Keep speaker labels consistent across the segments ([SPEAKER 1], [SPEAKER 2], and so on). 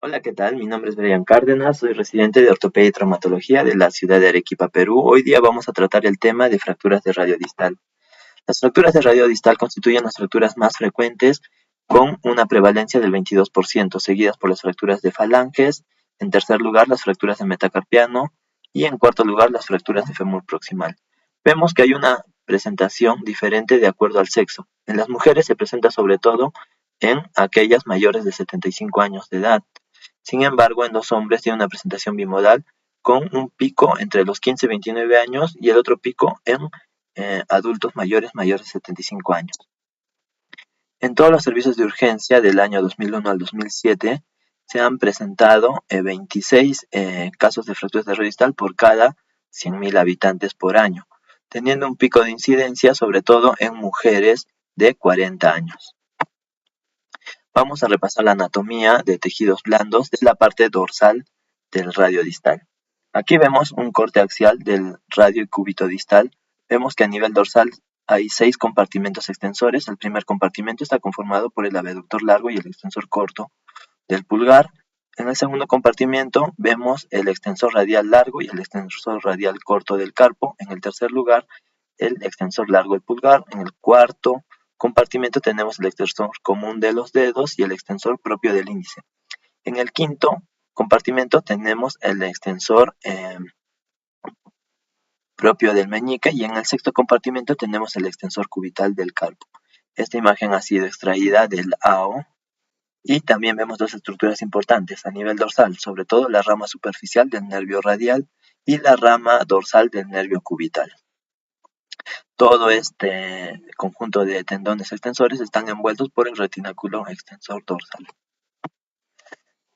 [SPEAKER 1] Hola, ¿qué tal? Mi nombre es Brian Cárdenas, soy residente de Ortopedia y Traumatología de la ciudad de Arequipa, Perú. Hoy día vamos a tratar el tema de fracturas de radio distal. Las fracturas de radio distal constituyen las fracturas más frecuentes con una prevalencia del 22%, seguidas por las fracturas de falanges, en tercer lugar las fracturas de metacarpiano y en cuarto lugar las fracturas de fémur proximal. Vemos que hay una presentación diferente de acuerdo al sexo. En las mujeres se presenta sobre todo en aquellas mayores de 75 años de edad. Sin embargo, en los hombres tiene una presentación bimodal con un pico entre los 15 y 29 años y el otro pico en adultos mayores de 75 años. En todos los servicios de urgencia del año 2001 al 2007 se han presentado 26 casos de fracturas de radio distal por cada 100.000 habitantes por año, teniendo un pico de incidencia sobre todo en mujeres de 40 años. Vamos a repasar la anatomía de tejidos blandos de la parte dorsal del radio distal. Aquí vemos un corte axial del radio y cúbito distal. Vemos que a nivel dorsal hay 6 compartimentos extensores. El primer compartimento está conformado por el abductor largo y el extensor corto del pulgar. En el segundo compartimento vemos el extensor radial largo y el extensor radial corto del carpo. En el tercer lugar, el extensor largo del pulgar. En el cuarto compartimento tenemos el extensor común de los dedos y el extensor propio del índice. En el quinto compartimento tenemos el extensor propio del meñique y en el sexto compartimento tenemos el extensor cubital del carpo. Esta imagen ha sido extraída del AO y también vemos dos estructuras importantes a nivel dorsal, sobre todo la rama superficial del nervio radial y la rama dorsal del nervio cubital. Todo este conjunto de tendones extensores están envueltos por el retináculo extensor dorsal.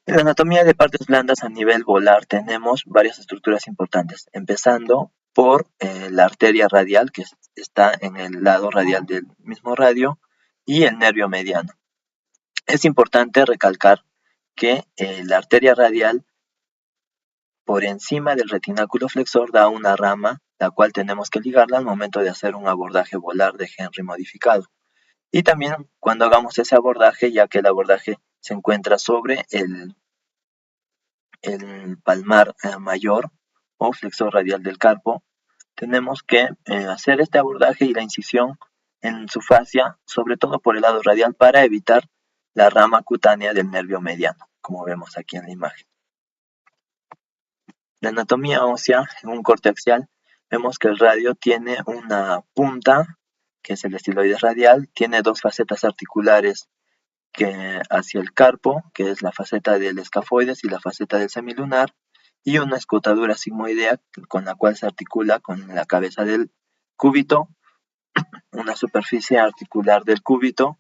[SPEAKER 1] En la anatomía de partes blandas a nivel volar tenemos varias estructuras importantes, empezando por la arteria radial que está en el lado radial del mismo radio y el nervio mediano. Es importante recalcar que la arteria radial por encima del retináculo flexor da una rama, la cual tenemos que ligarla al momento de hacer un abordaje volar de Henry modificado. Y también cuando hagamos ese abordaje, ya que el abordaje se encuentra sobre el palmar mayor o flexor radial del carpo, tenemos que hacer este abordaje y la incisión en su fascia, sobre todo por el lado radial, para evitar la rama cutánea del nervio mediano, como vemos aquí en la imagen. La anatomía ósea en un corte axial, vemos que el radio tiene una punta, que es el estiloide radial, tiene dos facetas articulares que hacia el carpo, que es la faceta del escafoides y la faceta del semilunar, y una escotadura sigmoidea con la cual se articula con la cabeza del cúbito, una superficie articular del cúbito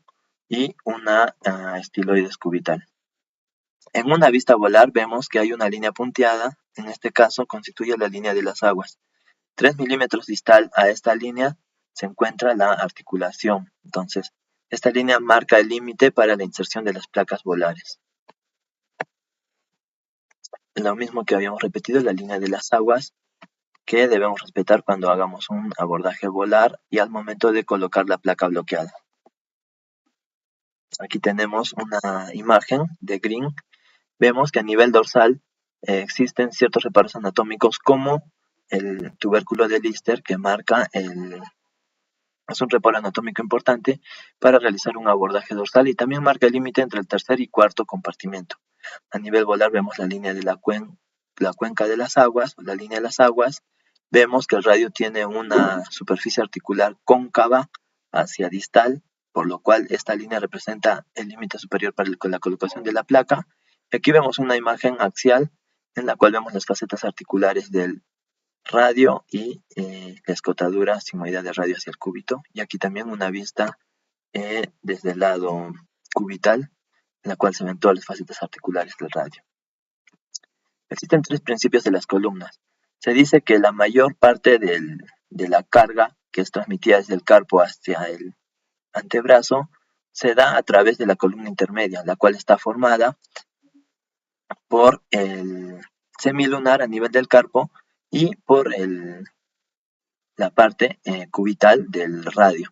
[SPEAKER 1] y una estiloides cubital. En una vista volar vemos que hay una línea punteada, en este caso constituye la línea de las aguas. 3 milímetros distal a esta línea se encuentra la articulación, entonces esta línea marca el límite para la inserción de las placas volares. Lo mismo que habíamos repetido, la línea de las aguas que debemos respetar cuando hagamos un abordaje volar y al momento de colocar la placa bloqueada. Aquí tenemos una imagen de Green. Vemos que a nivel dorsal existen ciertos reparos anatómicos como el tubérculo de Lister que marca es un reparo anatómico importante para realizar un abordaje dorsal y también marca el límite entre el tercer y cuarto compartimento. A nivel volar vemos la línea de la cuenca de las aguas, la línea de las aguas. Vemos que el radio tiene una superficie articular cóncava hacia distal, por lo cual esta línea representa el límite superior para la colocación de la placa. Aquí vemos una imagen axial en la cual vemos las facetas articulares del radio y la escotadura sigmoidea del radio hacia el cúbito. Y aquí también una vista desde el lado cubital, en la cual se ven todas las facetas articulares del radio. Existen 3 principios de las columnas. Se dice que la mayor parte de la carga que es transmitida desde el carpo hacia el antebrazo se da a través de la columna intermedia, la cual está formada por el semilunar a nivel del carpo y por la parte cubital del radio.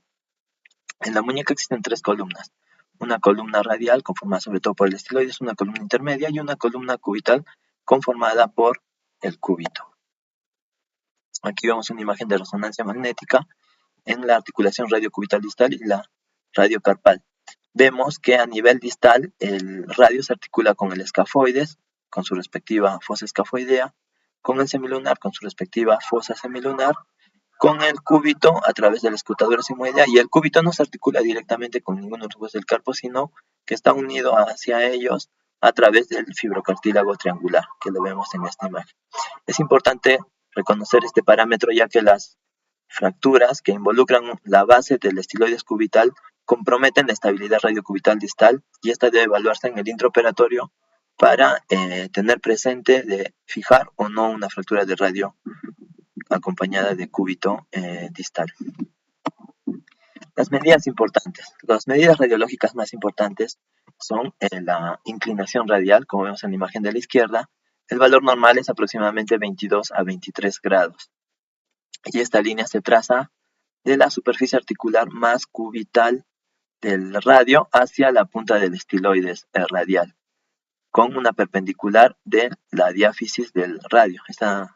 [SPEAKER 1] En la muñeca existen 3 columnas. una columna radial conformada sobre todo por el estiloides, una columna intermedia y una columna cubital conformada por el cúbito. Aquí vemos una imagen de resonancia magnética en la articulación radiocubital distal y la radiocarpal. Vemos que a nivel distal el radio se articula con el escafoides, con su respectiva fosa escafoidea, con el semilunar, con su respectiva fosa semilunar, con el cúbito a través de la escrutadura sigmoidea, y el cúbito no se articula directamente con ninguno de los huesos del carpo, sino que está unido hacia ellos a través del fibrocartílago triangular, que lo vemos en esta imagen. Es importante reconocer este parámetro, ya que las fracturas que involucran la base del estiloides cubital comprometen la estabilidad radiocubital distal, y esta debe evaluarse en el intraoperatorio para tener presente de fijar o no una fractura de radio acompañada de cúbito distal. Las medidas importantes. Las medidas radiológicas más importantes son la inclinación radial, como vemos en la imagen de la izquierda. El valor normal es aproximadamente 22 a 23 grados. Y esta línea se traza de la superficie articular más cubital del radio hacia la punta del estiloides radial, con una perpendicular de la diáfisis del radio.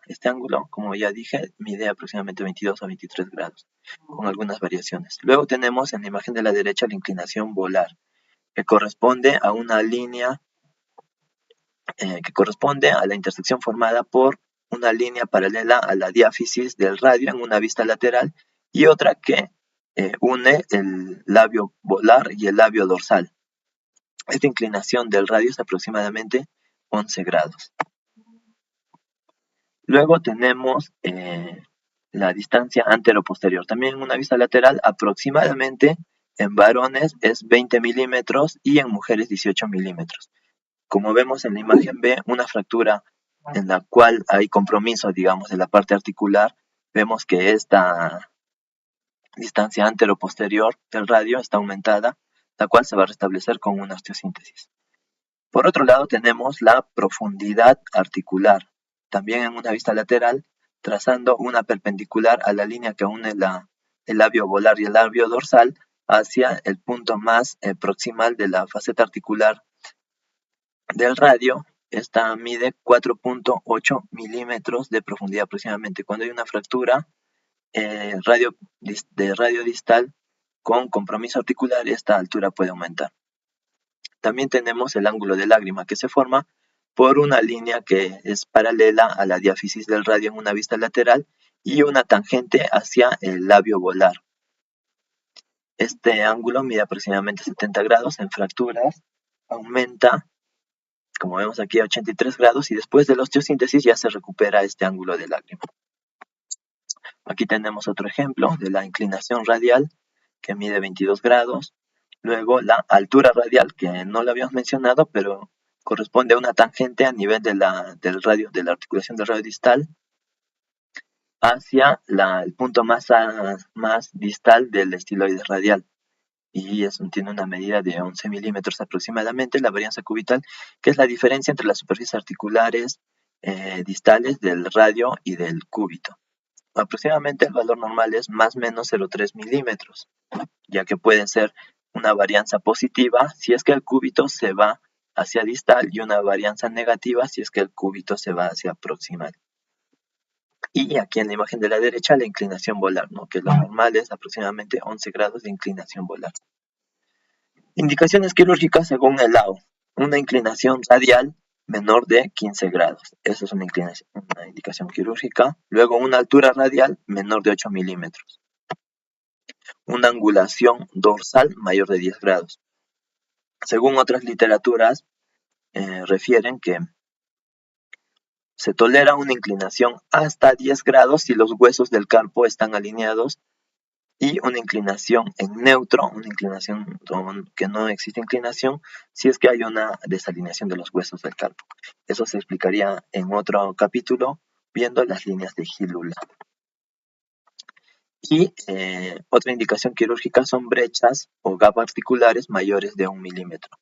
[SPEAKER 1] Este ángulo, como ya dije, mide aproximadamente 22 a 23 grados, con algunas variaciones. Luego tenemos en la imagen de la derecha la inclinación volar, que corresponde a una línea que corresponde a la intersección formada por una línea paralela a la diáfisis del radio en una vista lateral y otra que une el labio volar y el labio dorsal. Esta inclinación del radio es aproximadamente 11 grados. Luego tenemos la distancia antero-posterior. También en una vista lateral, aproximadamente en varones es 20 milímetros y en mujeres 18 milímetros. Como vemos en la imagen B, una fractura en la cual hay compromiso, digamos, de la parte articular, vemos que esta distancia antero-posterior del radio está aumentada, la cual se va a restablecer con una osteosíntesis. Por otro lado, tenemos la profundidad articular, también en una vista lateral, trazando una perpendicular a la línea que une el labio volar y el labio dorsal hacia el punto más proximal de la faceta articular del radio. Esta mide 4.8 milímetros de profundidad aproximadamente. Cuando hay una fractura de radio distal con compromiso articular, esta altura puede aumentar. También tenemos el ángulo de lágrima, que se forma por una línea que es paralela a la diáfisis del radio en una vista lateral y una tangente hacia el labio volar. Este ángulo mide aproximadamente 70 grados. En fracturas aumenta, como vemos aquí, a 83 grados, y después de la osteosíntesis ya se recupera este ángulo de lágrima. Aquí tenemos otro ejemplo de la inclinación radial, que mide 22 grados. Luego la altura radial, que no la habíamos mencionado, pero corresponde a una tangente a nivel de la articulación del radio distal hacia el punto más distal del estiloides radial. Y tiene una medida de 11 milímetros aproximadamente. La varianza cubital, que es la diferencia entre las superficies articulares distales del radio y del cúbito. Aproximadamente el valor normal es más o menos 0,3 milímetros, ya que puede ser una varianza positiva si es que el cúbito se va hacia distal y una varianza negativa si es que el cúbito se va hacia proximal. Y aquí en la imagen de la derecha la inclinación volar, ¿no? Que lo normal es aproximadamente 11 grados de inclinación volar. Indicaciones quirúrgicas según el lao. Una inclinación radial menor de 15 grados. Esa es una indicación quirúrgica. Luego una altura radial menor de 8 milímetros. Una angulación dorsal mayor de 10 grados. Según otras literaturas, refieren que se tolera una inclinación hasta 10 grados si los huesos del carpo están alineados, y una inclinación en neutro, una inclinación que no existe inclinación, si es que hay una desalineación de los huesos del carpo. Eso se explicaría en otro capítulo viendo las líneas de Hillula. Y otra indicación quirúrgica son brechas o gap articulares mayores de 1 milímetro.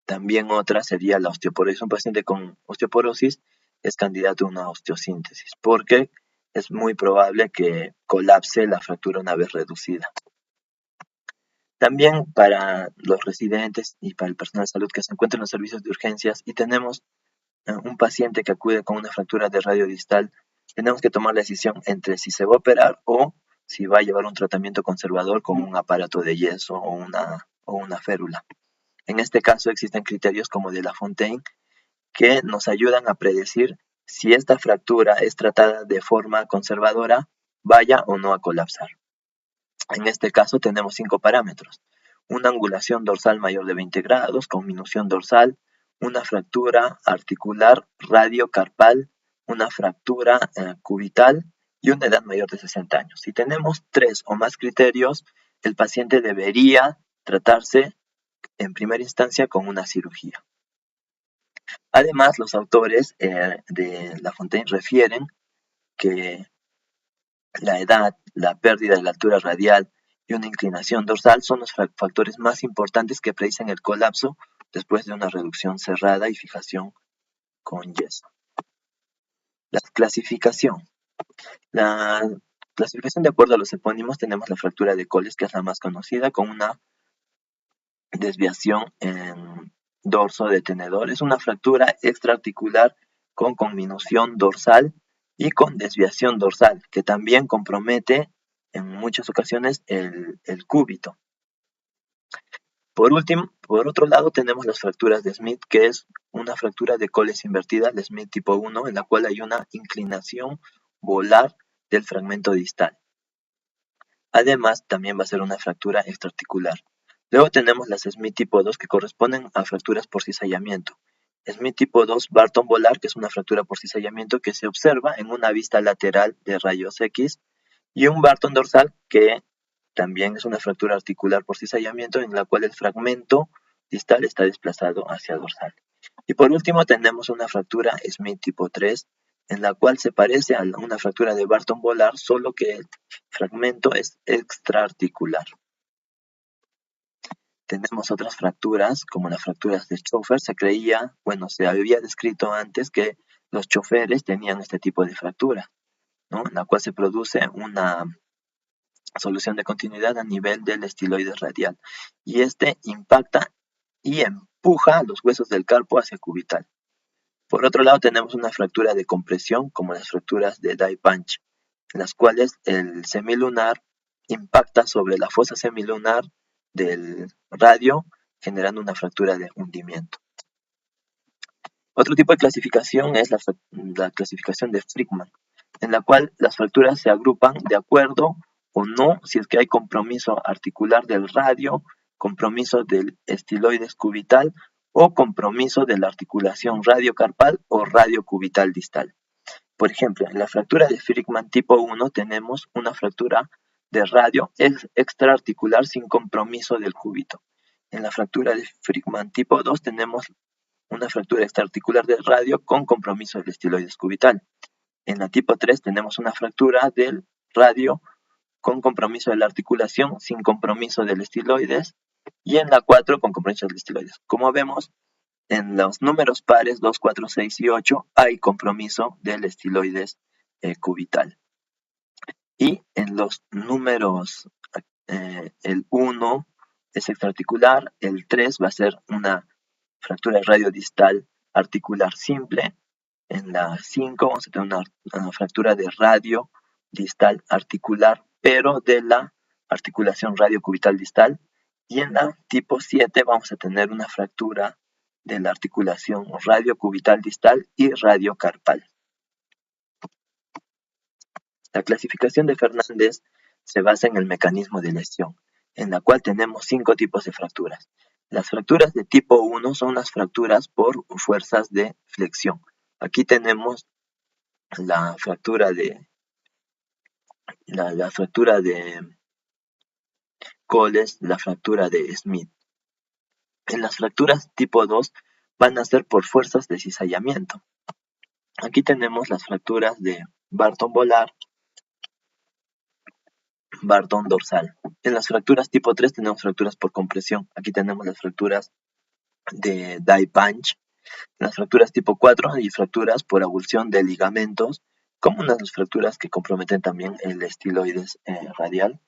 [SPEAKER 1] También otra sería la osteoporosis. Un paciente con osteoporosis es candidato a una osteosíntesis, porque es muy probable que colapse la fractura una vez reducida. También para los residentes y para el personal de salud que se encuentra en los servicios de urgencias y tenemos un paciente que acude con una fractura de radio distal, tenemos que tomar la decisión entre si se va a operar o si va a llevar un tratamiento conservador con un aparato de yeso o una férula. En este caso existen criterios como de Lafontaine que nos ayudan a predecir si esta fractura es tratada de forma conservadora, vaya o no a colapsar. En este caso tenemos 5 parámetros: una angulación dorsal mayor de 20 grados con minución dorsal, una fractura articular radiocarpal, una fractura cubital y una edad mayor de 60 años. Si tenemos 3 o más criterios, el paciente debería tratarse en primera instancia con una cirugía. Además, los autores de Lafontaine refieren que la edad, la pérdida de la altura radial y una inclinación dorsal son los factores más importantes que predicen el colapso después de una reducción cerrada y fijación con yeso. La clasificación. La clasificación, de acuerdo a los epónimos, tenemos la fractura de Colles, que es la más conocida, con una desviación en dorso de tenedor. Es una fractura extraarticular con conminución dorsal y con desviación dorsal, que también compromete en muchas ocasiones el cúbito. Por otro lado, tenemos las fracturas de Smith, que es una fractura de Colles invertida de Smith tipo 1, en la cual hay una inclinación volar del fragmento distal. Además, también va a ser una fractura extraarticular. Luego tenemos las Smith tipo 2, que corresponden a fracturas por cizallamiento. Smith tipo 2 Barton volar, que es una fractura por cizallamiento que se observa en una vista lateral de rayos X, y un Barton dorsal, que también es una fractura articular por cizallamiento en la cual el fragmento distal está desplazado hacia dorsal. Y por último tenemos una fractura Smith tipo 3, en la cual se parece a una fractura de Barton volar, solo que el fragmento es extraarticular. Tenemos otras fracturas, como las fracturas de Schoeffer. Se había descrito antes que los choferes tenían este tipo de fractura, ¿no?, en la cual se produce una solución de continuidad a nivel del estiloide radial, y este impacta y empuja los huesos del carpo hacia el cubital. Por otro lado, tenemos una fractura de compresión, como las fracturas de Die Punch, en las cuales el semilunar impacta sobre la fosa semilunar del radio, generando una fractura de hundimiento. Otro tipo de clasificación es la clasificación de Frickmann, en la cual las fracturas se agrupan de acuerdo o no si es que hay compromiso articular del radio, compromiso del estiloides cubital o compromiso de la articulación radiocarpal o radiocubital distal. Por ejemplo, en la fractura de Frickmann tipo 1 tenemos una fractura de radio extraarticular sin compromiso del cúbito. En la fractura de Frickmann tipo 2 tenemos una fractura extraarticular del radio con compromiso del estiloides cubital. En la tipo 3 tenemos una fractura del radio con compromiso de la articulación sin compromiso del estiloides, y en la 4 con compromiso del estiloides. Como vemos, en los números pares 2, 4, 6 y 8 hay compromiso del estiloides cubital. Y en los números, el 1 es extraarticular, el 3 va a ser una fractura radiodistal articular simple. En la 5 vamos a tener una fractura de radio distal articular, pero de la articulación radiocubital distal. Y en la tipo 7 vamos a tener una fractura de la articulación radiocubital distal y radiocarpal. La clasificación de Fernández se basa en el mecanismo de lesión, en la cual tenemos 5 tipos de fracturas. Las fracturas de tipo 1 son las fracturas por fuerzas de flexión. Aquí tenemos la fractura de Colles, la fractura de Smith. En las fracturas tipo 2 van a ser por fuerzas de cizallamiento. Aquí tenemos las fracturas de Barton volar, Barton dorsal. En las fracturas tipo 3 tenemos fracturas por compresión. Aquí tenemos las fracturas de Die Punch. En las fracturas tipo 4 hay fracturas por avulsión de ligamentos, como unas de las fracturas que comprometen también el estiloides radial.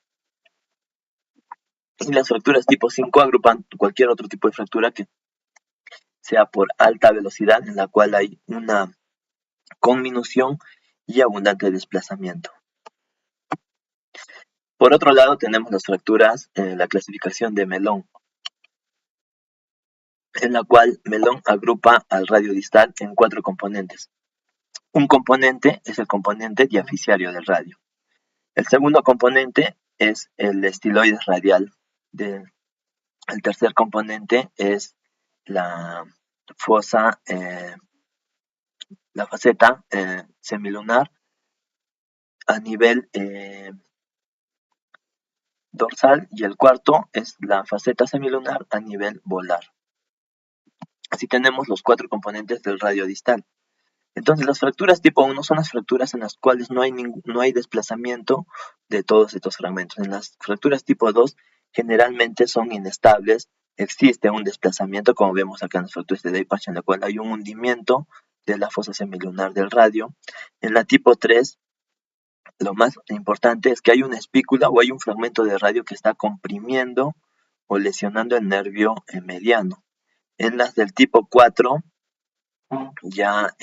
[SPEAKER 1] Y las fracturas tipo 5 agrupan cualquier otro tipo de fractura que sea por alta velocidad, en la cual hay una conminución y abundante desplazamiento. Por otro lado, tenemos las fracturas en la clasificación de Melón, en la cual Melón agrupa al radio distal en 4 componentes. Un componente es el componente diaficiario del radio. El segundo componente es el estiloides radial. El tercer componente es la fosa, la faceta semilunar a nivel dorsal, y el cuarto es la faceta semilunar a nivel volar. Así tenemos los 4 componentes del radio distal. Entonces, las fracturas tipo 1 son las fracturas en las cuales no hay desplazamiento de todos estos fragmentos. En las fracturas tipo 2 generalmente son inestables, existe un desplazamiento, como vemos acá en las fracturas de Day-Patch, en la cual hay un hundimiento de la fosa semilunar del radio. En la tipo 3, lo más importante es que hay una espícula o hay un fragmento de radio que está comprimiendo o lesionando el nervio mediano. En las del tipo 4 ya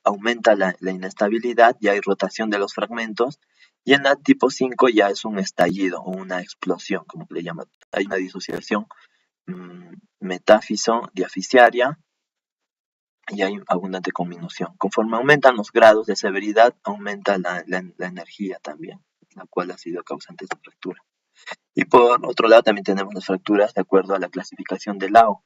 [SPEAKER 1] aumenta la inestabilidad, ya hay rotación de los fragmentos, y en la tipo 5 ya es un estallido o una explosión, como le llaman. Hay una disociación metáfiso-diaficiaria y hay abundante conminución. Conforme aumentan los grados de severidad, aumenta la energía también, la cual ha sido causante de esta fractura. Y por otro lado también tenemos las fracturas de acuerdo a la clasificación de Lao.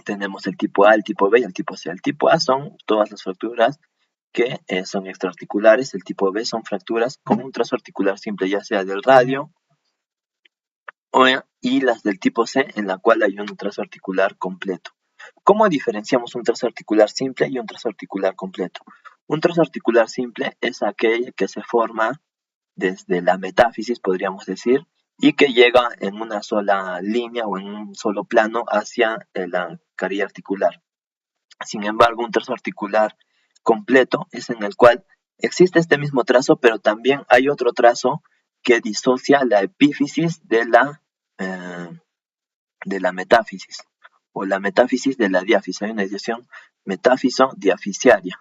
[SPEAKER 1] Tenemos el tipo A, el tipo B y el tipo C. El tipo A son todas las fracturas que son extraarticulares. El tipo B son fracturas con un trazo articular simple, ya sea del radio, y las del tipo C, en la cual hay un trazo articular completo. ¿Cómo diferenciamos un trazo articular simple y un trazo articular completo? Un trazo articular simple es aquel que se forma desde la metáfisis, podríamos decir, y que llega en una sola línea o en un solo plano hacia la carilla articular. Sin embargo, un trazo articular completo es en el cual existe este mismo trazo, pero también hay otro trazo que disocia la epífisis de la metáfisis, o la metáfisis de la diáfisis. Hay una disociación metáfiso-diaficiaria.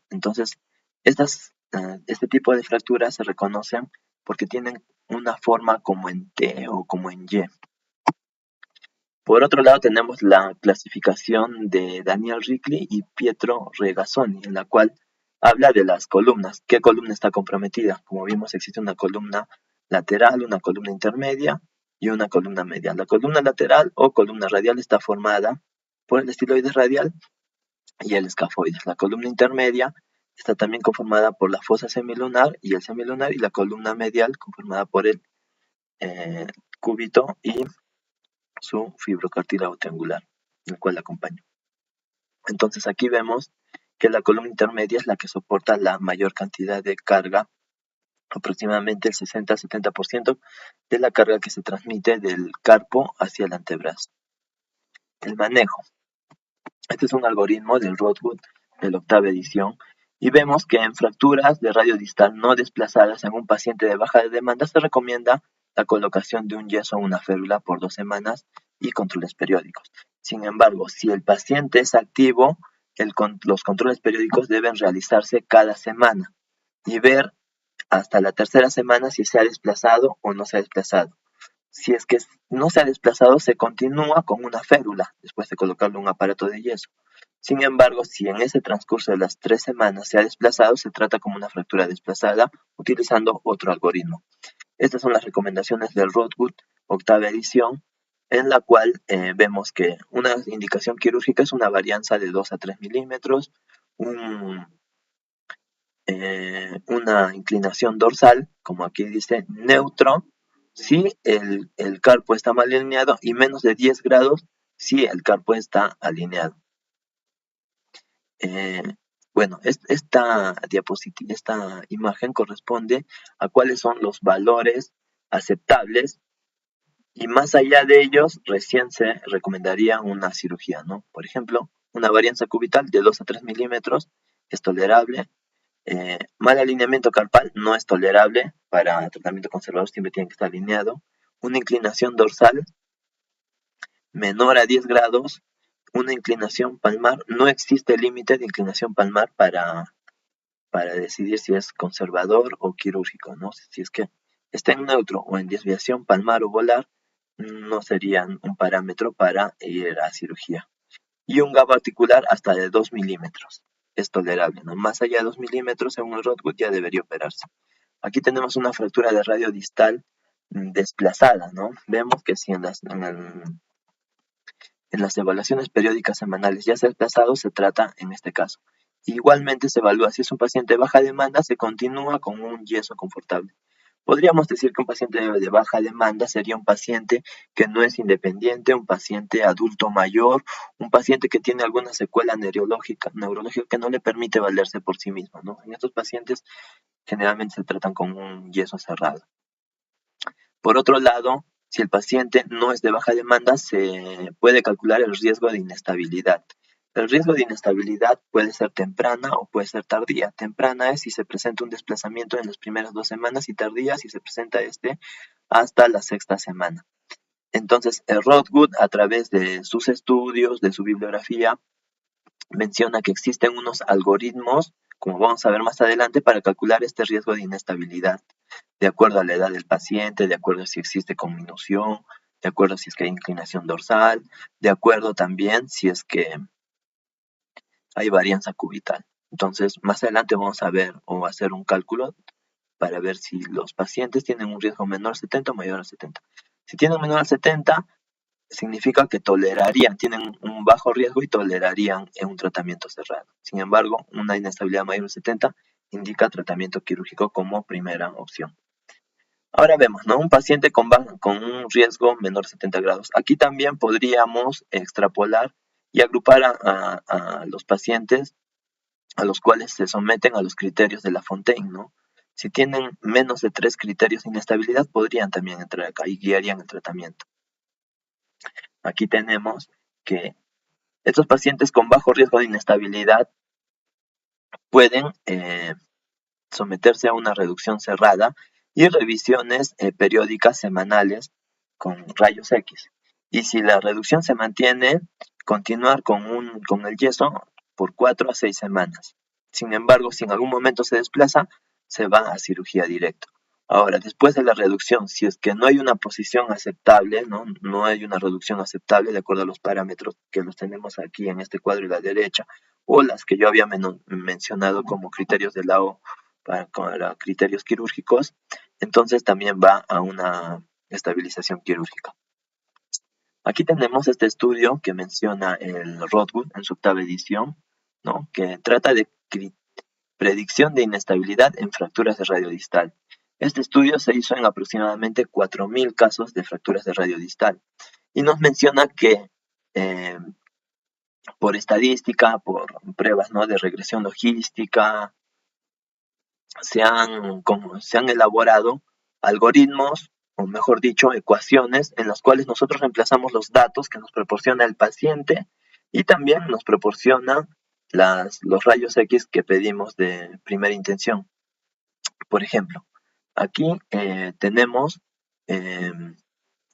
[SPEAKER 1] Entonces, este tipo de fracturas se reconocen porque tienen una forma como en T o como en Y. Por otro lado, tenemos la clasificación de Daniel Ricli y Pietro Regazzoni, en la cual habla de las columnas. ¿Qué columna está comprometida? Como vimos, existe una columna lateral, una columna intermedia y una columna media. La columna lateral o columna radial está formada por el estiloides radial y el escafoides. La columna intermedia está también conformada por la fosa semilunar y el semilunar, y la columna medial conformada por el cúbito y su fibrocartílago triangular, el cual la acompaña. Entonces aquí vemos que la columna intermedia es la que soporta la mayor cantidad de carga, aproximadamente el 60-70% de la carga que se transmite del carpo hacia el antebrazo. El manejo. Este es un algoritmo del Rothwood de la octava edición, y vemos que en fracturas de radio distal no desplazadas en un paciente de baja demanda se recomienda la colocación de un yeso o una férula por 2 semanas y controles periódicos. Sin embargo, si el paciente es activo, los controles periódicos deben realizarse cada semana y ver hasta la tercera semana si se ha desplazado o no se ha desplazado. Si es que no se ha desplazado, se continúa con una férula después de colocarle un aparato de yeso. Sin embargo, si en ese transcurso de las 3 semanas se ha desplazado, se trata como una fractura desplazada utilizando otro algoritmo. Estas son las recomendaciones del Rothwood, octava edición, en la cual vemos que una indicación quirúrgica es una varianza de 2 a 3 milímetros, una inclinación dorsal, como aquí dice, neutro, si el carpo está mal alineado, y menos de 10 grados si el carpo está alineado. Bueno, esta diapositiva, esta imagen corresponde a cuáles son los valores aceptables, y más allá de ellos recién se recomendaría una cirugía, ¿no? Por ejemplo, una varianza cubital de 2 a 3 milímetros es tolerable. Mal alineamiento carpal no es tolerable para tratamiento conservador, siempre tiene que estar alineado. Una inclinación dorsal menor a 10 grados, una inclinación palmar, no existe límite de inclinación palmar para decidir si es conservador o quirúrgico, ¿no? Si es que está en neutro o en desviación palmar o volar, no serían un parámetro para ir a cirugía. Y un gap articular hasta de 2 milímetros es tolerable, ¿no? Más allá de 2 milímetros, según el Rodwood, ya debería operarse. Aquí tenemos una fractura de radio distal desplazada, ¿no? Vemos que si en las evaluaciones periódicas semanales ya se ha desplazado, se trata en este caso. Igualmente se evalúa si es un paciente de baja demanda, se continúa con un yeso confortable. Podríamos decir que un paciente de baja demanda sería un paciente que no es independiente, un paciente adulto mayor, un paciente que tiene alguna secuela neurológica que no le permite valerse por sí mismo, ¿no? En estos pacientes generalmente se tratan con un yeso cerrado. Por otro lado, si el paciente no es de baja demanda, se puede calcular el riesgo de inestabilidad. El riesgo de inestabilidad puede ser temprana o puede ser tardía. Temprana es si se presenta un desplazamiento en las primeras 2 semanas y tardía si se presenta hasta la 6ª semana. Entonces, el Rodwood, a través de sus estudios, de su bibliografía, menciona que existen unos algoritmos, como vamos a ver más adelante, para calcular este riesgo de inestabilidad, de acuerdo a la edad del paciente, de acuerdo a si existe conminución, de acuerdo a si es que hay inclinación dorsal, de acuerdo también si es que hay varianza cubital. Entonces, más adelante vamos a ver o hacer un cálculo para ver si los pacientes tienen un riesgo menor a 70 o mayor a 70. Si tienen menor a 70, significa que tienen un bajo riesgo y tolerarían un tratamiento cerrado. Sin embargo, una inestabilidad mayor a 70 indica tratamiento quirúrgico como primera opción. Ahora vemos, ¿no? Un paciente con un riesgo menor a 70 grados. Aquí también podríamos extrapolar y agrupar a los pacientes a los cuales se someten a los criterios de Lafontaine, ¿no? Si tienen menos de 3 criterios de inestabilidad, podrían también entrar acá y guiarían el tratamiento. Aquí tenemos que estos pacientes con bajo riesgo de inestabilidad pueden someterse a una reducción cerrada y revisiones periódicas semanales con rayos X. Y si la reducción se mantiene, continuar con el yeso por 4 a 6 semanas. Sin embargo, si en algún momento se desplaza, se va a cirugía directa. Ahora, después de la reducción, si es que no hay una posición aceptable, no hay una reducción aceptable de acuerdo a los parámetros que los tenemos aquí en este cuadro a la derecha, o las que yo había mencionado como criterios de la O para criterios quirúrgicos, entonces también va a una estabilización quirúrgica. Aquí tenemos este estudio que menciona el Rodwood en su 8ª edición, ¿no? Que trata de predicción de inestabilidad en fracturas de radio distal. Este estudio se hizo en aproximadamente 4.000 casos de fracturas de radio distal y nos menciona que por estadística, por pruebas, ¿no?, de regresión logística, se han elaborado algoritmos, o mejor dicho, ecuaciones en las cuales nosotros reemplazamos los datos que nos proporciona el paciente y también nos proporciona los rayos X que pedimos de primera intención. Por ejemplo, aquí tenemos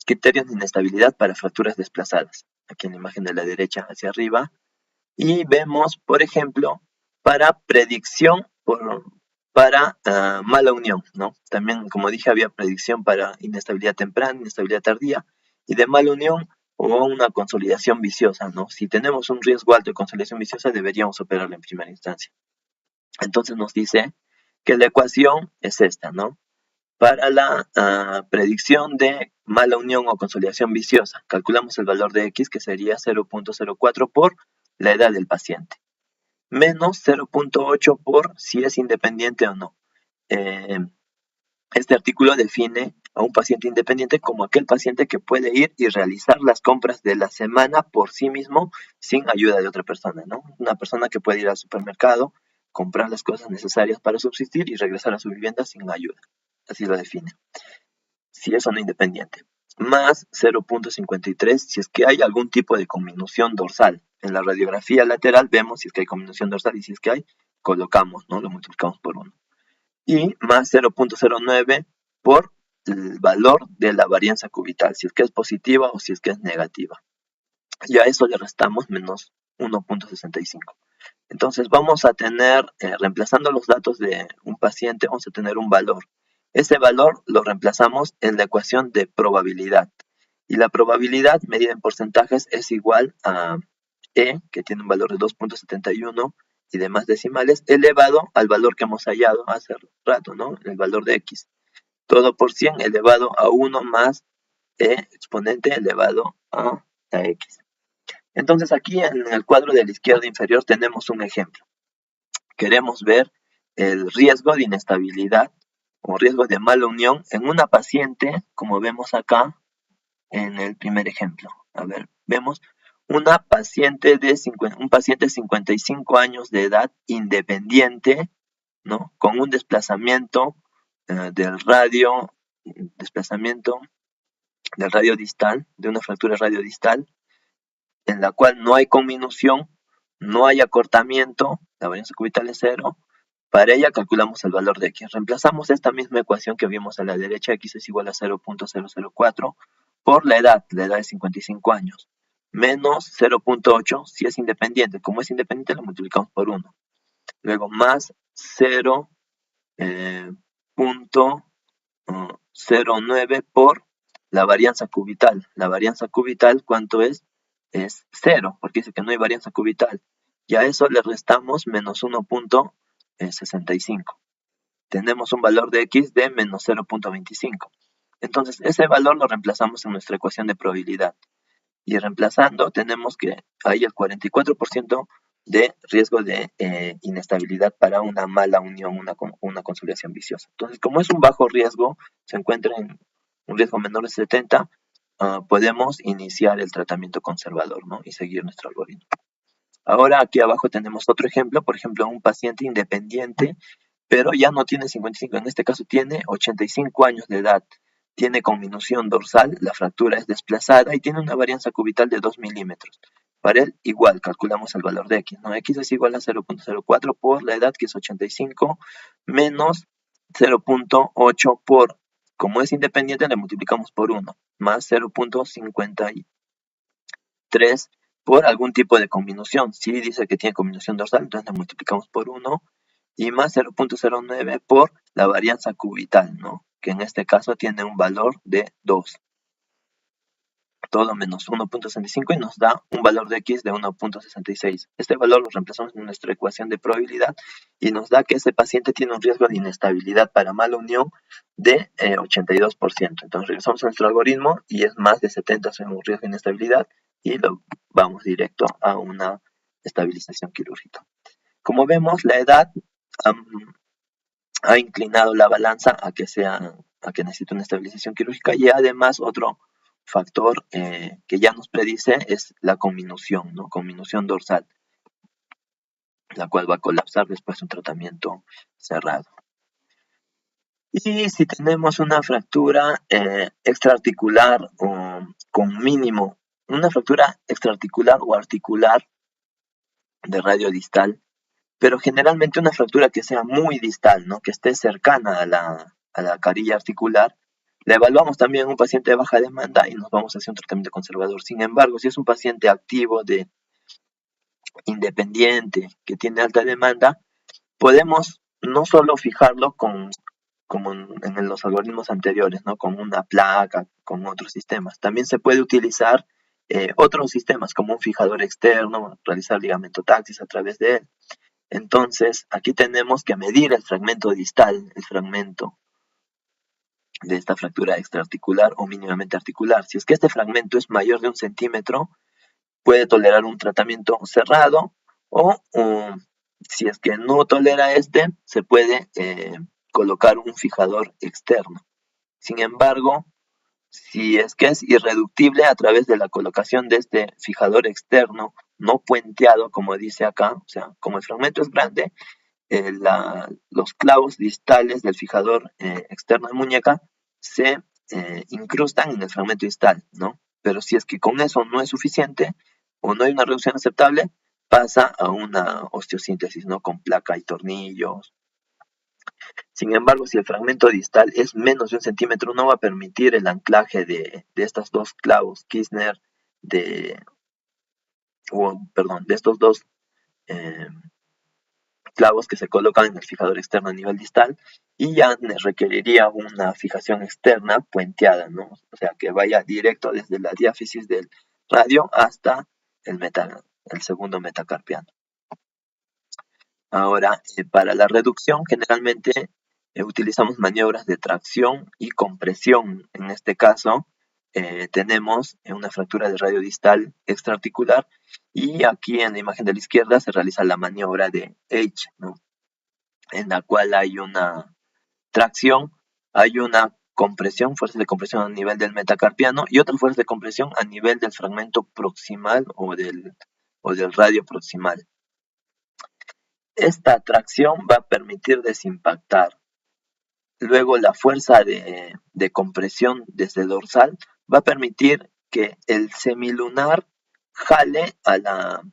[SPEAKER 1] criterios de inestabilidad para fracturas desplazadas, aquí en la imagen de la derecha hacia arriba, y vemos, por ejemplo, para predicción para mala unión, ¿no? También, como dije, había predicción para inestabilidad temprana, inestabilidad tardía, y de mala unión o una consolidación viciosa, ¿no? Si tenemos un riesgo alto de consolidación viciosa, deberíamos operarla en primera instancia. Entonces nos dice que la ecuación es esta, ¿no? Para la predicción de mala unión o consolidación viciosa, calculamos el valor de X, que sería 0.04 por la edad del paciente, menos 0.8 por si es independiente o no. Este artículo define a un paciente independiente como aquel paciente que puede ir y realizar las compras de la semana por sí mismo sin ayuda de otra persona, ¿no? Una persona que puede ir al supermercado, comprar las cosas necesarias para subsistir y regresar a su vivienda sin ayuda. Así lo define. Si es o no independiente. Más 0.53 si es que hay algún tipo de conminución dorsal. En la radiografía lateral vemos si es que hay conminución dorsal y si es que hay, colocamos, ¿no? Lo multiplicamos por 1. Y más 0.09 por el valor de la varianza cubital, si es que es positiva o si es que es negativa. Y a eso le restamos menos 1.65. Entonces vamos a tener, reemplazando los datos de un paciente, vamos a tener un valor. Ese valor lo reemplazamos en la ecuación de probabilidad. Y la probabilidad medida en porcentajes es igual a E, que tiene un valor de 2.71 y demás decimales, elevado al valor que hemos hallado hace rato, ¿no? El valor de X. Todo por 100 elevado a 1 más E exponente elevado a X. Entonces aquí en el cuadro de la izquierda inferior tenemos un ejemplo. Queremos ver el riesgo de inestabilidad o riesgo de mala unión en una paciente, como vemos acá en el primer ejemplo. A ver, vemos un paciente de 55 años de edad independiente, ¿no? Con un desplazamiento del radio distal, de una fractura radiodistal, en la cual no hay conminución, no hay acortamiento, la varianza cubital es 0. Para ella calculamos el valor de X. Reemplazamos esta misma ecuación que vimos a la derecha, X es igual a 0.004, por la edad es 55 años, menos 0.8 si es independiente. Como es independiente lo multiplicamos por 1. Luego más 0.09 por la varianza cubital. La varianza cubital, ¿cuánto es? Es 0, porque dice que no hay varianza cubital. Y a eso le restamos menos 1.65. Tenemos un valor de X de menos 0.25. Entonces, ese valor lo reemplazamos en nuestra ecuación de probabilidad. Y reemplazando, tenemos que hay el 44% de riesgo de inestabilidad para una mala unión, una consolidación viciosa. Entonces, como es un bajo riesgo, se encuentra en un riesgo menor de 70, podemos iniciar el tratamiento conservador, ¿no? Y seguir nuestro algoritmo. Ahora aquí abajo tenemos otro ejemplo, por ejemplo, un paciente independiente, pero ya no tiene 55, en este caso tiene 85 años de edad. Tiene conminución dorsal, la fractura es desplazada y tiene una varianza cubital de 2 milímetros. Para él, igual, calculamos el valor de X, ¿no? X es igual a 0.04 por la edad, que es 85, menos 0.8 por, como es independiente, le multiplicamos por 1, más 0.53 por algún tipo de conminución. Si dice que tiene conminución dorsal, entonces le multiplicamos por 1, y más 0.09 por la varianza cubital, ¿no? Que en este caso tiene un valor de 2. Todo menos 1.65 y nos da un valor de X de 1.66. Este valor lo reemplazamos en nuestra ecuación de probabilidad y nos da que ese paciente tiene un riesgo de inestabilidad para mala unión de 82%. Entonces regresamos a nuestro algoritmo y es más de 70 según un riesgo de inestabilidad y lo vamos directo a una estabilización quirúrgica. Como vemos, la edad ha inclinado la balanza a que necesite una estabilización quirúrgica, y además otro factor que ya nos predice es la conminución, ¿no? Conminución dorsal, la cual va a colapsar después de un tratamiento cerrado. Y si tenemos una fractura extraarticular con mínimo, una fractura extraarticular o articular de radio distal, pero generalmente una fractura que sea muy distal, ¿no? Que esté cercana a la carilla articular, la evaluamos también en un paciente de baja demanda y nos vamos a hacer un tratamiento conservador. Sin embargo, si es un paciente activo, independiente, que tiene alta demanda, podemos no solo fijarlo como en los algoritmos anteriores, ¿no? Con una placa, con otros sistemas. También se puede utilizar otros sistemas como un fijador externo, realizar ligamentotaxis a través de él. Entonces, aquí tenemos que medir el fragmento distal, el fragmento de esta fractura extraarticular o mínimamente articular. Si es que este fragmento es mayor de 1 centímetro, puede tolerar un tratamiento cerrado, o si es que no tolera se puede colocar un fijador externo. Sin embargo, si es que es irreductible a través de la colocación de este fijador externo no puenteado, como dice acá, o sea, como el fragmento es grande, los clavos distales del fijador externo de muñeca se incrustan en el fragmento distal, ¿no? Pero si es que con eso no es suficiente o no hay una reducción aceptable, pasa a una osteosíntesis, ¿no? Con placa y tornillos. Sin embargo, si el fragmento distal es menos de 1 centímetro, no va a permitir el anclaje de estos dos clavos Kirchner, de, de estos dos eh, clavos que se colocan en el fijador externo a nivel distal, y ya requeriría una fijación externa puenteada, ¿no? O sea, que vaya directo desde la diáfisis del radio hasta el segundo metacarpiano. Ahora, para la reducción, generalmente utilizamos maniobras de tracción y compresión. En este caso, tenemos una fractura de radio distal extraarticular, y aquí en la imagen de la izquierda se realiza la maniobra de H, ¿no? En la cual hay una tracción, hay una compresión, fuerzas de compresión a nivel del metacarpiano y otras fuerzas de compresión a nivel del fragmento proximal o del radio proximal. Esta tracción va a permitir desimpactar. Luego la fuerza de compresión desde dorsal va a permitir que el semilunar jale a la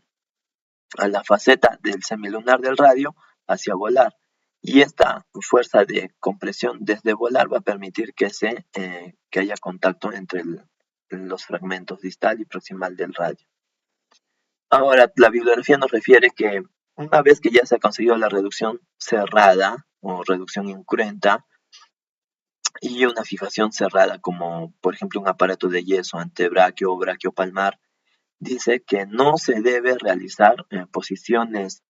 [SPEAKER 1] faceta del semilunar del radio hacia volar. Y esta fuerza de compresión desde volar va a permitir que haya contacto entre los fragmentos distal y proximal del radio. Ahora, la bibliografía nos refiere que una vez que ya se ha conseguido la reducción cerrada o reducción incruenta y una fijación cerrada, como por ejemplo un aparato de yeso antebraquio o braquiopalmar, dice que no se debe realizar posiciones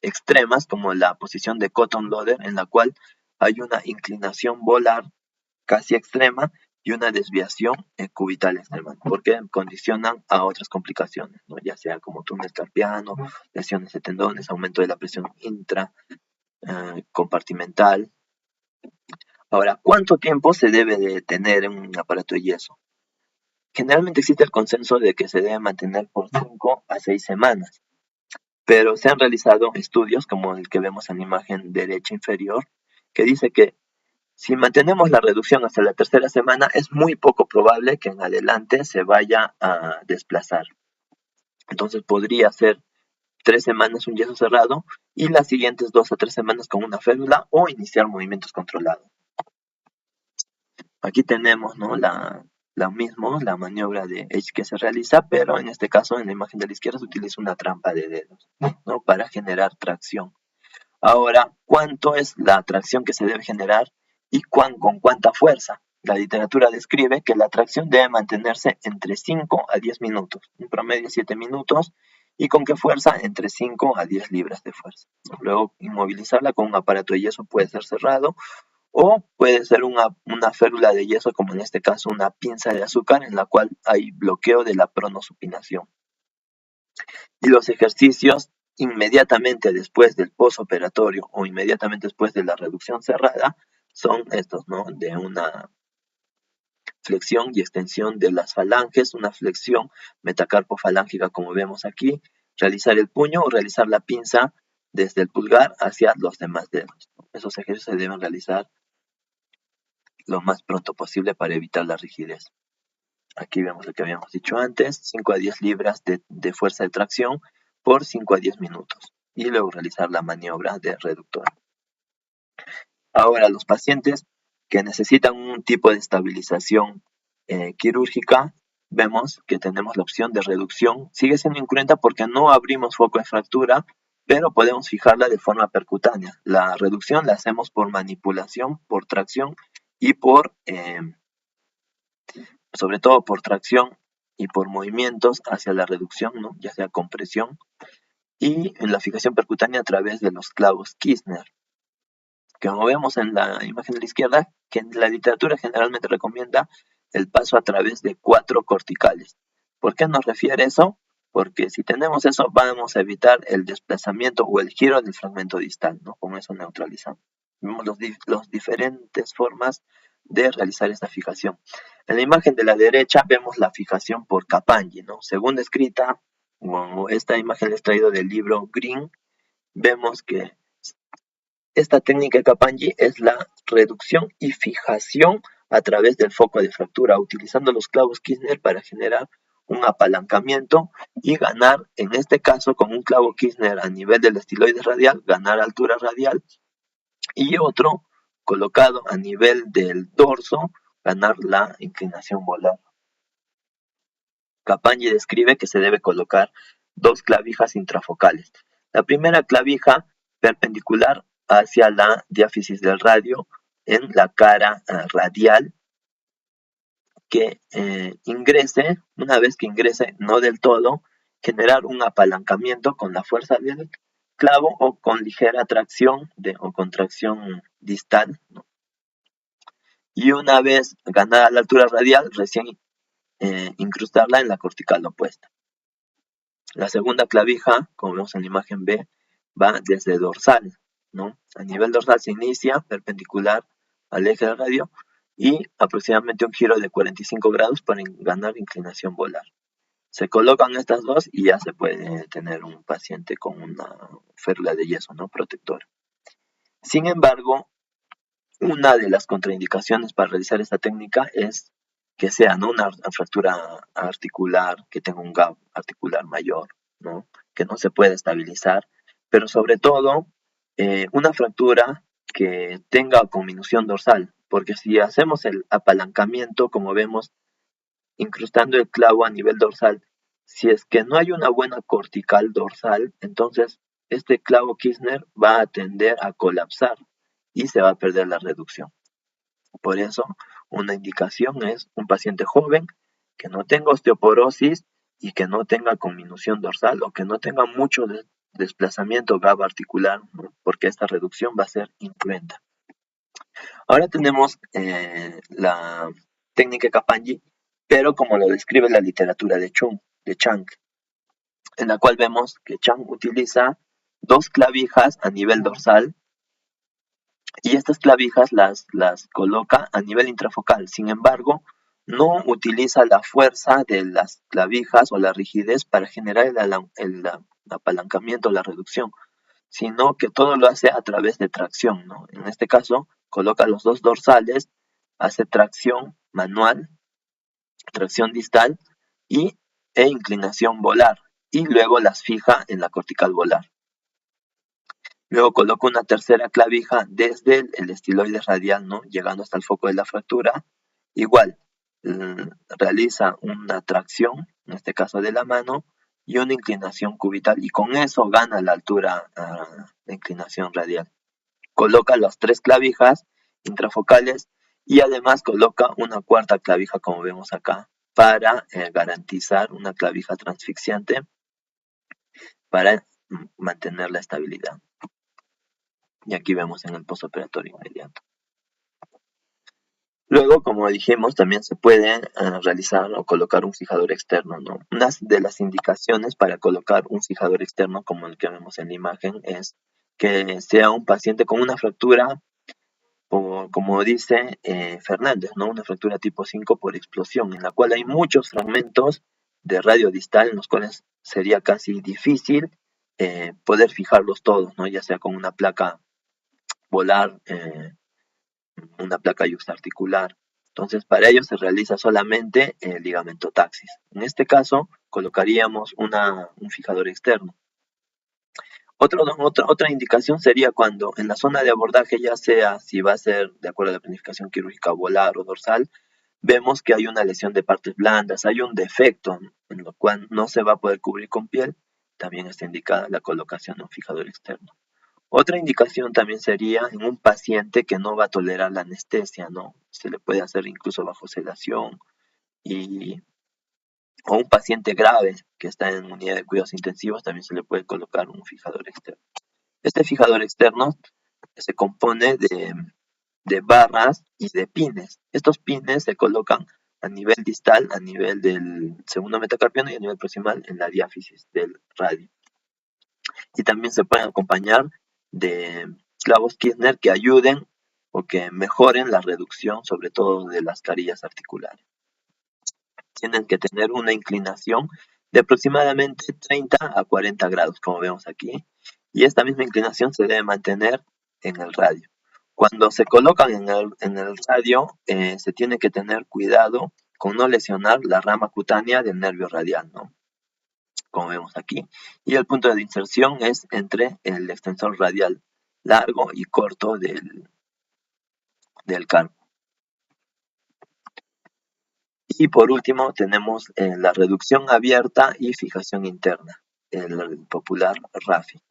[SPEAKER 1] extremas como la posición de cotton loader, en la cual hay una inclinación volar casi extrema y una desviación cubital extrema, porque condicionan a otras complicaciones, ¿no? Ya sea como túnel carpiano, lesiones de tendones, aumento de la presión intracompartimental. Ahora, ¿cuánto tiempo se debe de tener en un aparato de yeso? Generalmente existe el consenso de que se debe mantener por 5 a 6 semanas, pero se han realizado estudios como el que vemos en la imagen derecha inferior, que dice que si mantenemos la reducción hasta la tercera semana, es muy poco probable que en adelante se vaya a desplazar. Entonces podría ser 3 semanas un yeso cerrado y las siguientes 2 a 3 semanas con una férula o iniciar movimientos controlados. Aquí tenemos, ¿no? la maniobra de H que se realiza, pero en este caso en la imagen de la izquierda se utiliza una trampa de dedos, ¿no? Para generar tracción. Ahora, ¿cuánto es la tracción que se debe generar y con cuánta fuerza? La literatura describe que la tracción debe mantenerse entre 5 a 10 minutos, un promedio de 7 minutos, y con qué fuerza, entre 5 a 10 libras de fuerza. Luego, inmovilizarla con un aparato de yeso puede ser cerrado o puede ser una férula de yeso, como en este caso una pinza de azúcar, en la cual hay bloqueo de la pronosupinación. Y los ejercicios inmediatamente después del postoperatorio o inmediatamente después de la reducción cerrada son estos, ¿no? De una flexión y extensión de las falanges, una flexión metacarpofalángica como vemos aquí, realizar el puño o realizar la pinza desde el pulgar hacia los demás dedos. Esos ejercicios se deben realizar lo más pronto posible para evitar la rigidez. Aquí vemos lo que habíamos dicho antes, 5 a 10 libras de fuerza de tracción por 5 a 10 minutos y luego realizar la maniobra de reductor. Ahora, los pacientes que necesitan un tipo de estabilización quirúrgica, vemos que tenemos la opción de reducción. Sigue siendo incruenta porque no abrimos foco de fractura, pero podemos fijarla de forma percutánea. La reducción la hacemos por manipulación, por tracción y sobre todo por tracción y por movimientos hacia la reducción, ¿no? Ya sea compresión, y en la fijación percutánea a través de los clavos Kirchner. Como vemos en la imagen de la izquierda, que la literatura generalmente recomienda el paso a través de 4 corticales. ¿Por qué nos refiere eso? Porque si tenemos eso, vamos a evitar el desplazamiento o el giro del fragmento distal, ¿no? Con eso neutralizamos. Vemos las diferentes formas de realizar esta fijación. En la imagen de la derecha vemos la fijación por Capagni, ¿no? Según descrita, como esta imagen les he traído del libro Green, vemos que esta técnica de Capagni es la reducción y fijación a través del foco de fractura, utilizando los clavos Kirchner para generar un apalancamiento y ganar, en este caso con un clavo Kirchner a nivel del estiloide radial, ganar altura radial, y otro colocado a nivel del dorso, ganar la inclinación volar. Capagni describe que se debe colocar dos clavijas intrafocales. La primera clavija perpendicular hacia la diáfisis del radio en la cara radial, que ingrese, una vez que ingrese, no del todo, generar un apalancamiento con la fuerza del clavo o con ligera tracción o contracción distal, ¿no? Y una vez ganada la altura radial, recién incrustarla en la cortical opuesta. La segunda clavija, como vemos en la imagen B, va desde dorsal, ¿no? A nivel dorsal se inicia perpendicular al eje del radio y aproximadamente un giro de 45 grados para ganar inclinación volar. Se colocan estas dos y ya se puede tener un paciente con una férula de yeso, ¿no? Protectora. Sin embargo, una de las contraindicaciones para realizar esta técnica es que sea, ¿no?, una fractura articular, que tenga un gap articular mayor, ¿no?, que no se pueda estabilizar, pero sobre todo una fractura que tenga conminución dorsal, porque si hacemos el apalancamiento, como vemos, incrustando el clavo a nivel dorsal, si es que no hay una buena cortical dorsal, entonces este clavo Kirchner va a tender a colapsar y se va a perder la reducción. Por eso, una indicación es un paciente joven que no tenga osteoporosis y que no tenga conminución dorsal o que no tenga mucho desplazamiento GABA articular, ¿no?, porque esta reducción va a ser incruenta. Ahora tenemos la técnica Capagni, pero como lo describe la literatura de Chang, en la cual vemos que Chang utiliza dos clavijas a nivel dorsal y estas clavijas las coloca a nivel intrafocal. Sin embargo, no utiliza la fuerza de las clavijas o la rigidez para generar el apalancamiento o la reducción, sino que todo lo hace a través de tracción, ¿no? En este caso, coloca los dos dorsales, hace tracción manual, tracción distal e inclinación volar, y luego las fija en la cortical volar. Luego coloca una tercera clavija desde el estiloide radial, ¿no?, llegando hasta el foco de la fractura. Igual, realiza una tracción, en este caso de la mano, y una inclinación cubital, y con eso gana la altura de inclinación radial. Coloca las tres clavijas intrafocales y además coloca una cuarta clavija, como vemos acá, para garantizar una clavija transfixiante para mantener la estabilidad. Y aquí vemos en el postoperatorio inmediato. Luego, como dijimos, también se puede realizar o colocar un fijador externo, ¿no? Una de las indicaciones para colocar un fijador externo, como el que vemos en la imagen, es que sea un paciente con una fractura, o como dice Fernández, ¿no?, una fractura tipo 5 por explosión, en la cual hay muchos fragmentos de radio distal en los cuales sería casi difícil poder fijarlos todos, ¿no?, ya sea con una placa volar, una placa yuxtaarticular. Entonces, para ello se realiza solamente el ligamento taxis. En este caso, colocaríamos un fijador externo. Otra indicación sería cuando en la zona de abordaje, ya sea si va a ser de acuerdo a la planificación quirúrgica volar o dorsal, vemos que hay una lesión de partes blandas, hay un defecto en lo cual no se va a poder cubrir con piel, también está indicada la colocación de un fijador externo. Otra indicación también sería en un paciente que no va a tolerar la anestesia, ¿no? Se le puede hacer incluso bajo sedación, o un paciente grave que está en unidad de cuidados intensivos, también se le puede colocar un fijador externo. Este fijador externo se compone de barras y de pines. Estos pines se colocan a nivel distal, a nivel del segundo metacarpiano, y a nivel proximal en la diáfisis del radio. Y también se pueden acompañar de clavos Kirchner que ayuden o que mejoren la reducción, sobre todo de las carillas articulares. Tienen que tener una inclinación de aproximadamente 30 a 40 grados, como vemos aquí, y esta misma inclinación se debe mantener en el radio. Cuando se colocan en el radio, se tiene que tener cuidado con no lesionar la rama cutánea del nervio radial, ¿no? como vemos aquí, y el punto de inserción es entre el extensor radial largo y corto del carpo. Y por último tenemos la reducción abierta y fijación interna, el popular RAFI.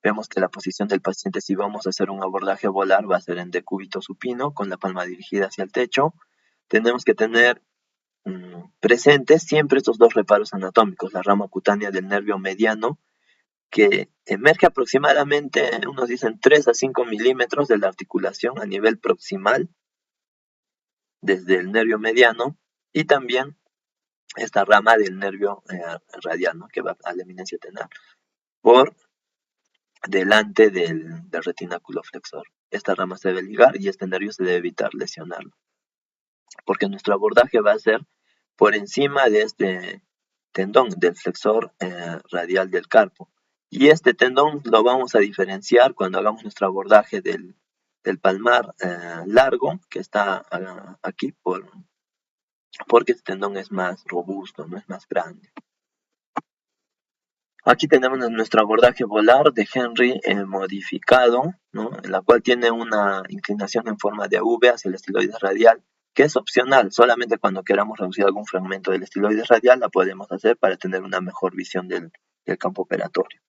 [SPEAKER 1] Vemos que la posición del paciente, si vamos a hacer un abordaje volar, va a ser en decúbito supino, con la palma dirigida hacia el techo. Tenemos que tener presentes siempre estos dos reparos anatómicos, la rama cutánea del nervio mediano, que emerge aproximadamente, unos dicen 3 a 5 milímetros de la articulación a nivel proximal desde el nervio mediano, y también esta rama del nervio radial, ¿no?, que va a la eminencia tenar por delante del retináculo flexor. Esta rama se debe ligar y este nervio se debe evitar lesionarlo, porque nuestro abordaje va a ser por encima de este tendón del flexor radial del carpo. Y este tendón lo vamos a diferenciar cuando hagamos nuestro abordaje del palmar largo, que está aquí, porque este tendón es más robusto, no es más grande. Aquí tenemos nuestro abordaje volar de Henry modificado, ¿no?, en la cual tiene una inclinación en forma de V hacia el estiloide radial, que es opcional. Solamente cuando queramos reducir algún fragmento del estiloide radial la podemos hacer para tener una mejor visión del campo operatorio.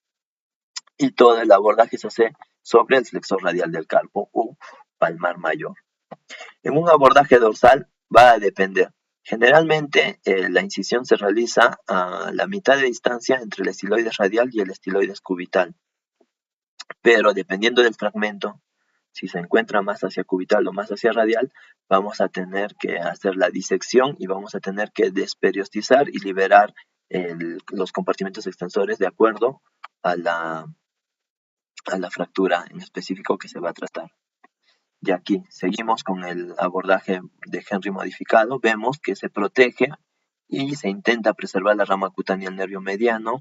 [SPEAKER 1] Y todo el abordaje se hace sobre el flexor radial del carpo u palmar mayor. En un abordaje dorsal va a depender. Generalmente la incisión se realiza a la mitad de distancia entre el estiloide radial y el estiloide cubital. Pero dependiendo del fragmento, si se encuentra más hacia cubital o más hacia radial, vamos a tener que hacer la disección y vamos a tener que desperiostizar y liberar los compartimentos extensores de acuerdo a la fractura en específico que se va a tratar. Y aquí seguimos con el abordaje de Henry modificado. Vemos que se protege y se intenta preservar la rama cutánea del nervio mediano.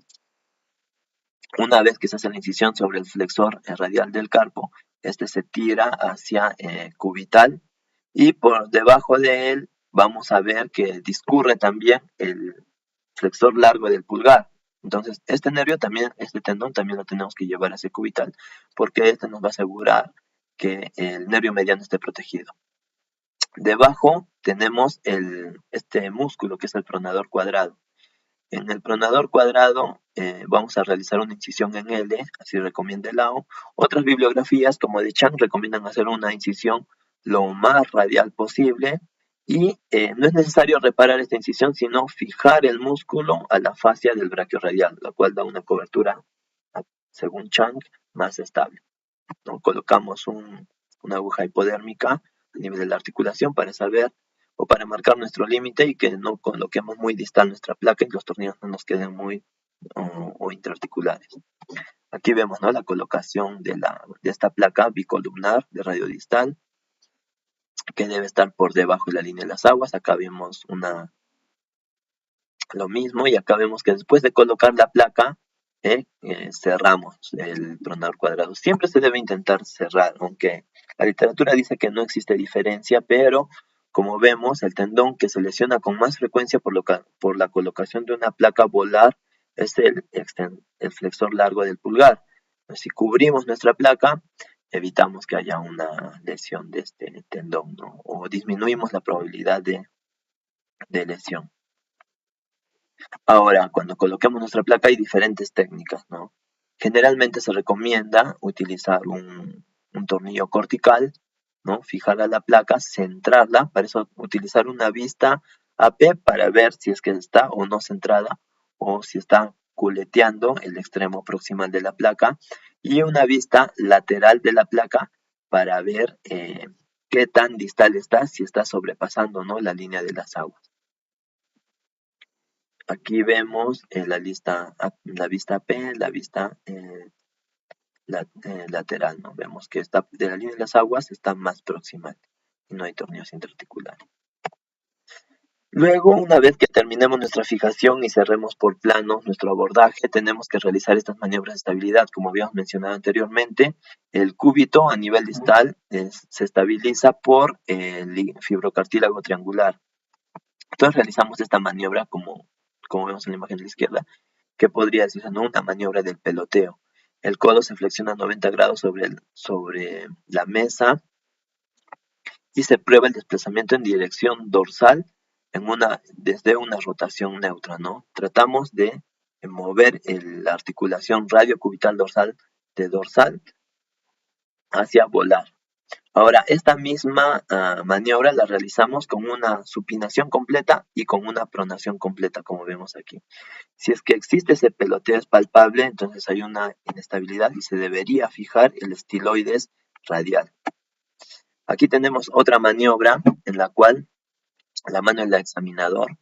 [SPEAKER 1] Una vez que se hace la incisión sobre el flexor radial del carpo, este se tira hacia cubital, y por debajo de él vamos a ver que discurre también el flexor largo del pulgar. Entonces este nervio también, este tendón también lo tenemos que llevar hacia cubital, porque este nos va a asegurar que el nervio mediano esté protegido. Debajo tenemos este músculo que es el pronador cuadrado. En el pronador cuadrado vamos a realizar una incisión en L, así recomienda Lao. Otras bibliografías como de Chang recomiendan hacer una incisión lo más radial posible, y no es necesario reparar esta incisión, sino fijar el músculo a la fascia del braquio radial, la cual da una cobertura, según Chang, más estable, ¿no? Colocamos una aguja hipodérmica a nivel de la articulación para saber o para marcar nuestro límite y que no coloquemos muy distal nuestra placa y los tornillos no nos queden muy o interarticulares. Aquí vemos, ¿no?, la colocación de esta placa bicolumnar de radio distal, que debe estar por debajo de la línea de las aguas. Acá vemos lo mismo, y acá vemos que después de colocar la placa cerramos el pronador cuadrado. Siempre se debe intentar cerrar, aunque la literatura dice que no existe diferencia, pero como vemos, el tendón que se lesiona con más frecuencia por la colocación de una placa volar es el flexor largo del pulgar. Si cubrimos nuestra placa, evitamos que haya una lesión de este tendón, ¿no?, o disminuimos la probabilidad de lesión. Ahora, cuando coloquemos nuestra placa hay diferentes técnicas, ¿no? Generalmente se recomienda utilizar un tornillo cortical, ¿no?, fijar a la placa, centrarla, para eso utilizar una vista AP para ver si es que está o no centrada, o si está culeteando el extremo proximal de la placa, y una vista lateral de la placa para ver qué tan distal está, si está sobrepasando, ¿no?, la línea de las aguas. Aquí vemos la vista P, la vista lateral, ¿no? Vemos que está de la línea de las aguas está más proximal y no hay tornillos interarticulares. Luego, una vez que terminemos nuestra fijación y cerremos por plano nuestro abordaje, tenemos que realizar estas maniobras de estabilidad. Como habíamos mencionado anteriormente, el cúbito a nivel distal se estabiliza por el fibrocartílago triangular. Entonces realizamos esta maniobra como vemos en la imagen de la izquierda, ¿Qué podría decirse? ¿No? Una maniobra del peloteo. El codo se flexiona 90 grados sobre la mesa y se prueba el desplazamiento en dirección dorsal desde una rotación neutra, ¿no? Tratamos de mover la articulación radiocubital dorsal de dorsal hacia volar. Ahora, esta misma maniobra la realizamos con una supinación completa y con una pronación completa, como vemos aquí. Si es que existe ese peloteo es palpable, entonces hay una inestabilidad y se debería fijar el estiloides radial. Aquí tenemos otra maniobra en la cual la mano del examinador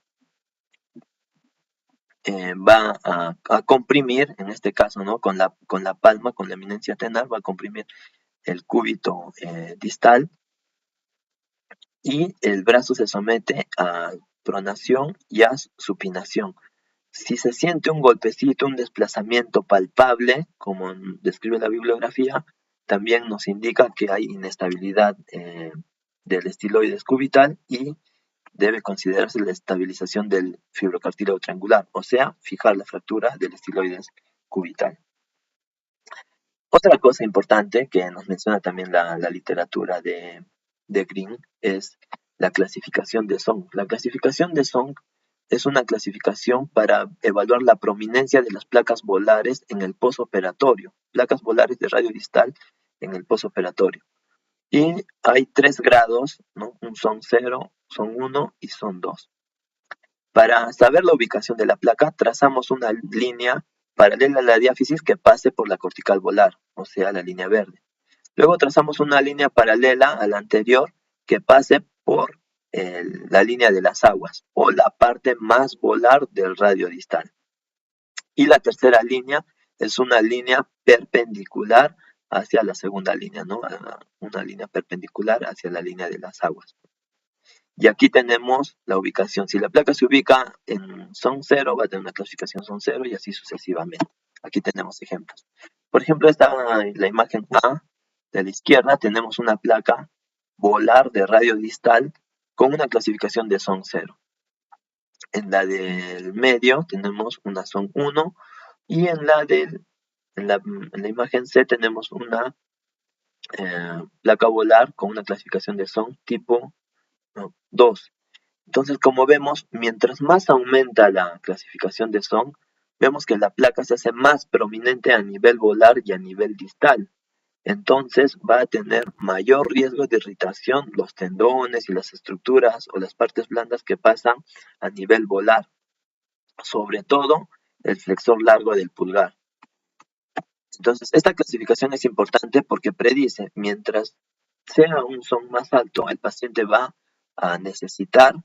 [SPEAKER 1] va a comprimir, en este caso, ¿no? Con la palma, con la eminencia tenar, va a comprimir el cúbito distal y el brazo se somete a pronación y a supinación. Si se siente un golpecito, un desplazamiento palpable, como describe la bibliografía, también nos indica que hay inestabilidad del estiloides cubital y debe considerarse la estabilización del fibrocartílago triangular, o sea, fijar la fractura del estiloides cubital. Otra cosa importante que nos menciona también la literatura de Green es la clasificación de Song. La clasificación de Song es una clasificación para evaluar la prominencia de las placas volares en el posoperatorio, placas volares de radio distal en el posoperatorio. Y hay 3 grados, ¿no? Un son 0, son 1 y son 2. Para saber la ubicación de la placa, trazamos una línea paralela a la diáfisis que pase por la cortical volar, o sea, la línea verde. Luego trazamos una línea paralela a la anterior que pase por la línea de las aguas, o la parte más volar del radio distal. Y la tercera línea es una línea perpendicular hacia la segunda línea, ¿no? Una línea perpendicular hacia la línea de las aguas. Y aquí tenemos la ubicación. Si la placa se ubica en son 0, va a tener una clasificación son 0 y así sucesivamente. Aquí tenemos ejemplos. Por ejemplo, la imagen A de la izquierda tenemos una placa volar de radio distal con una clasificación de son 0. En la del medio tenemos una son 1 y en la imagen C tenemos una placa volar con una clasificación de son tipo 2. Entonces, como vemos, mientras más aumenta la clasificación de Song, vemos que la placa se hace más prominente a nivel volar y a nivel distal. Entonces, va a tener mayor riesgo de irritación los tendones y las estructuras o las partes blandas que pasan a nivel volar, sobre todo el flexor largo del pulgar. Entonces, esta clasificación es importante porque predice, mientras sea un son más alto, el paciente va a necesitar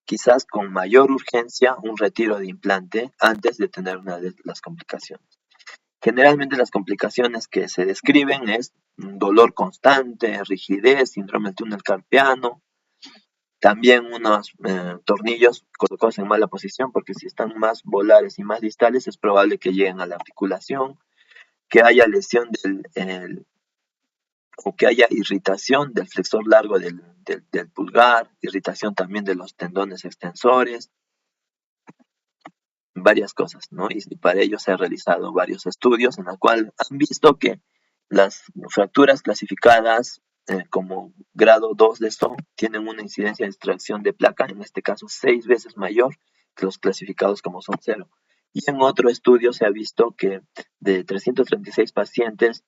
[SPEAKER 1] quizás con mayor urgencia un retiro de implante antes de tener una de las complicaciones. Generalmente las complicaciones que se describen es dolor constante, rigidez, síndrome del túnel carpiano, también unos tornillos colocados en mala posición porque si están más volares y más distales es probable que lleguen a la articulación, que haya lesión o que haya irritación del flexor largo del pulgar, irritación también de los tendones extensores, varias cosas, ¿no? Y para ello se han realizado varios estudios en los cuales han visto que las fracturas clasificadas como grado 2 de Song tienen una incidencia de extracción de placa, en este caso 6 veces mayor que los clasificados como son 0. Y en otro estudio se ha visto que de 336 pacientes,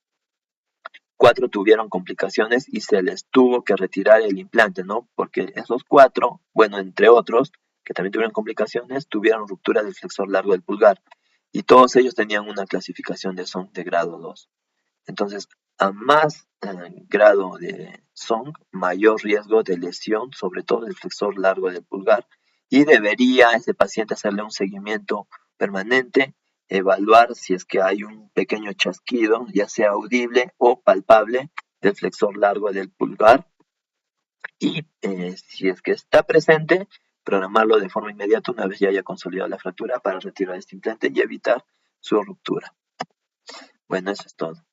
[SPEAKER 1] 4 tuvieron complicaciones y se les tuvo que retirar el implante, ¿no? Porque esos 4, bueno, entre otros, que también tuvieron complicaciones, tuvieron ruptura del flexor largo del pulgar. Y todos ellos tenían una clasificación de Song de grado 2. Entonces, a más grado de Song, mayor riesgo de lesión, sobre todo del flexor largo del pulgar. Y debería ese paciente hacerle un seguimiento permanente, evaluar si es que hay un pequeño chasquido, ya sea audible o palpable, del flexor largo del pulgar. Y si es que está presente, programarlo de forma inmediata una vez ya haya consolidado la fractura para retirar este implante y evitar su ruptura. Bueno, eso es todo.